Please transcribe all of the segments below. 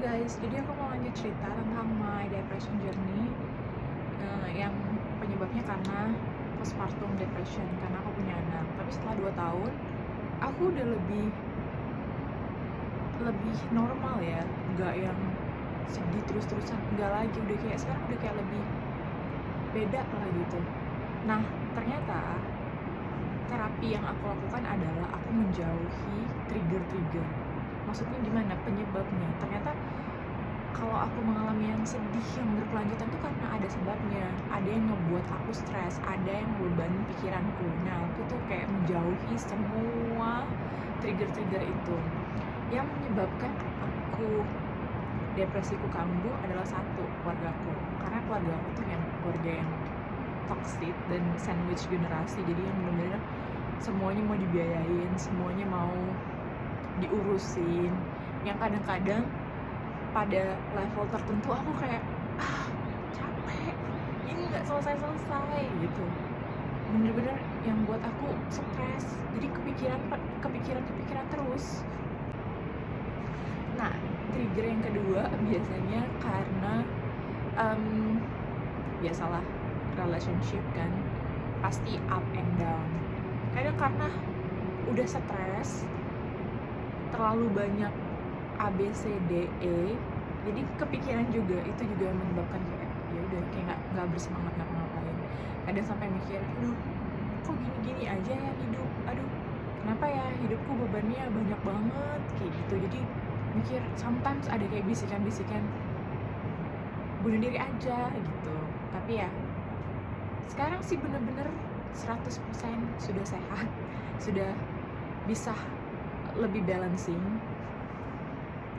guys, jadi aku mau lanjut cerita tentang my depression journey yang penyebabnya karena postpartum depression, karena aku punya anak. Tapi setelah 2 tahun, aku udah lebih normal ya, nggak yang sedih terus-terusan, nggak lagi, udah kayak sekarang udah kayak lebih beda lah gitu. Nah, ternyata terapi yang aku lakukan adalah aku menjauhi trigger-trigger. Maksudnya gimana? Penyebabnya. Ternyata kalau aku mengalami yang sedih yang berkelanjutan tuh karena ada sebabnya. Ada yang ngebuat aku stres, ada yang ngebebanin pikiranku. Nah, aku tuh kayak menjauhi semua trigger-trigger itu. Yang menyebabkan aku depresiku kambuh adalah satu, keluargaku. Karena keluarga aku tuh yang keluarga yang toxic dan sandwich generasi. Jadi yang bener-bener semuanya mau dibiayain, semuanya mau diurusin. Yang kadang-kadang pada level tertentu aku kayak capek, ini nggak selesai gitu, bener-bener yang buat aku stres, jadi kepikiran terus. Nah, trigger yang kedua biasanya karena biasalah relationship kan, pasti up and down. Kadang karena udah stres, terlalu banyak A B C D E, jadi kepikiran juga, itu juga yang menyebabkan kayak ya udah kayak nggak bersemangat ngapa-ngapain. Kadang sampai mikir, aduh kok gini-gini aja ya hidup, aduh kenapa ya hidupku bebannya banyak banget kayak gitu. Jadi mikir, sometimes ada kayak bisikan-bisikan bunuh diri aja gitu. Tapi ya sekarang sih bener-bener 100% sudah sehat, sudah bisa lebih balancing.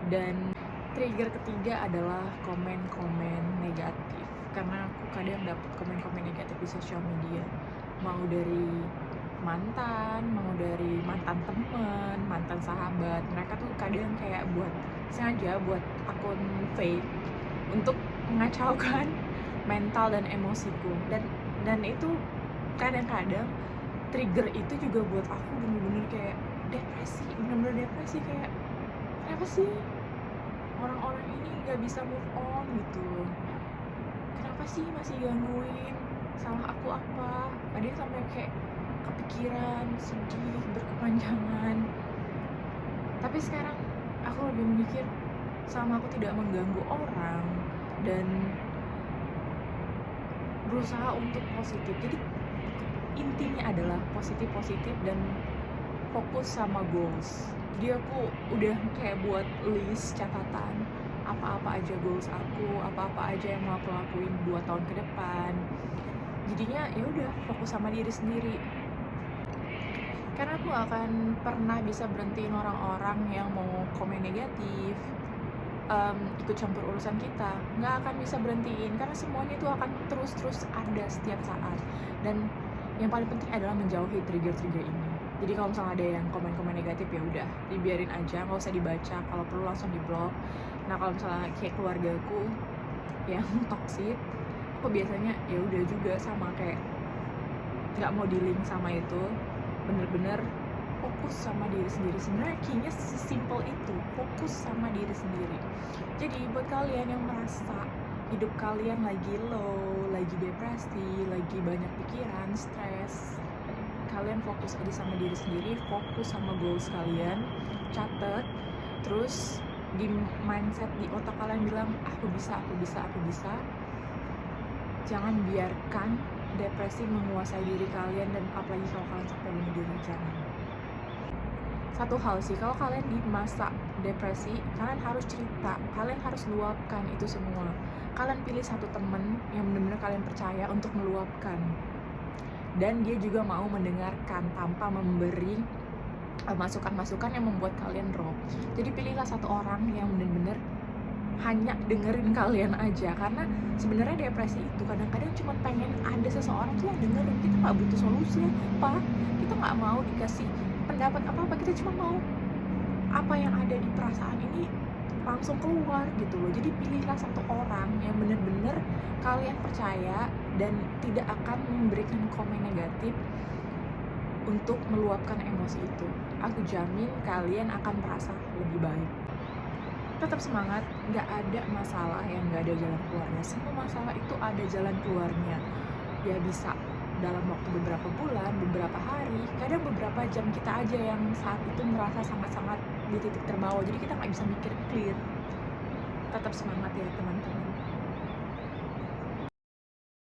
Dan trigger ketiga adalah komen-komen negatif, karena aku kadang dapat komen-komen negatif di sosial media, mau dari mantan teman, mantan sahabat. Mereka tuh kadang kayak sengaja buat akun fake untuk mengacaukan mental dan emosiku, dan itu kadang-kadang trigger itu juga buat aku bener-bener kayak depresi, kayak kenapa sih orang-orang ini nggak bisa move on gitu loh, kenapa sih masih gangguin, salah aku apa. Ada yang sampai kayak kepikiran, sedih, berkepanjangan. Tapi sekarang aku lebih mikir, sama aku tidak mengganggu orang dan berusaha untuk positif. Jadi intinya adalah positif dan fokus sama goals. Jadi aku udah kayak buat list catatan apa-apa aja goals aku, apa-apa aja yang mau aku lakuin 2 tahun ke depan. Jadinya ya udah fokus sama diri sendiri. Karena aku akan pernah bisa berhentiin orang-orang yang mau komen negatif, ikut campur urusan kita. Nggak akan bisa berhentiin, karena semuanya itu akan terus ada setiap saat. Dan yang paling penting adalah menjauhi trigger-trigger ini. Jadi kalau misalnya ada yang komen-komen negatif, ya udah dibiarin aja, nggak usah dibaca, kalau perlu langsung di-block. Nah, kalau misalnya kayak keluargaku yang toxic, aku biasanya ya udah juga sama, kayak nggak mau di-link sama itu, bener-bener fokus sama diri sendiri. Sebenarnya kayaknya sesimpel itu, fokus sama diri sendiri. Jadi buat kalian yang merasa hidup kalian lagi low, lagi depresi, lagi banyak pikiran, stres, kalian fokus aja sama diri sendiri, fokus sama goals kalian, catet, terus di mindset di otak kalian bilang aku bisa. Jangan biarkan depresi menguasai diri kalian, dan apalagi kalau kalian sampai bunuh diri, jangan. Satu hal sih, kalau kalian di masa depresi, kalian harus cerita, kalian harus luapkan itu semua. Kalian pilih satu temen yang benar-benar kalian percaya untuk meluapkan, dan dia juga mau mendengarkan tanpa memberi masukan-masukan yang membuat kalian drop. Jadi pilihlah satu orang yang benar-benar hanya dengerin kalian aja, karena sebenarnya depresi itu kadang-kadang cuma pengen ada seseorang tuh yang dengerin. Kita nggak butuh solusi apa, kita nggak mau dikasih pendapat apa-apa, kita cuma mau apa yang ada di perasaan ini langsung keluar gitu loh. Jadi pilihlah satu orang yang benar-benar kalian percaya dan tidak akan memberikan komen negatif untuk meluapkan emosi itu. Aku jamin kalian akan merasa lebih baik. tetap semangat, nggak ada masalah yang nggak ada jalan keluarnya. Semua masalah itu ada jalan keluarnya. Ya bisa dalam waktu beberapa bulan, beberapa hari, kadang beberapa jam kita aja yang saat itu merasa sangat-sangat di titik terbawah. Jadi kita nggak bisa mikir clear. Tetap semangat ya teman-teman.